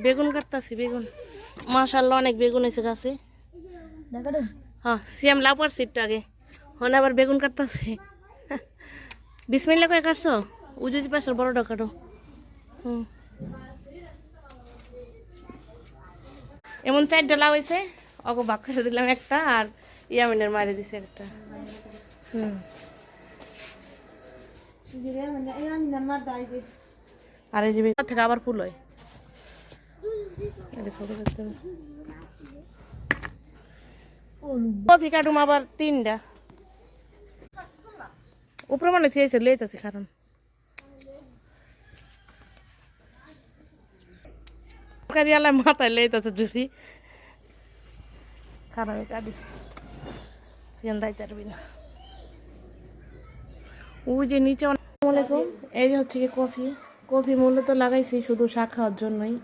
বেগুন কাটতাছি বেগুন মাশাআল্লাহ অনেক বেগুন হয়েছে গাছে হ্যাঁ সিয়াম লাউ পারছি একটু আগে হন আবার বেগুন কাটতাছে বিসমিল্লাহ করে কাটছো উজুজি পাশের বড়টা কাটো এমন 4টা লাউ হয়েছে অগো ভাগ করে দিলাম একটা আর ইয়ামিনের মারে দিছে একটা আর এই যে থেকে আবার ফুল হয় কফি কাটুম আবার 3টা উপরে মনে থেয়েছে লেট আছে কারণ তরকারিওয়ালা মাথায় লেট আছে জুড়ি খারাপ কাটি দাইতে পারবি না ওই যে নিচে আসসালামু আলাইকুম এই হচ্ছে কি কফি কফি মূলত লাগাইছি শুধু চা খাওয়ার জন্যই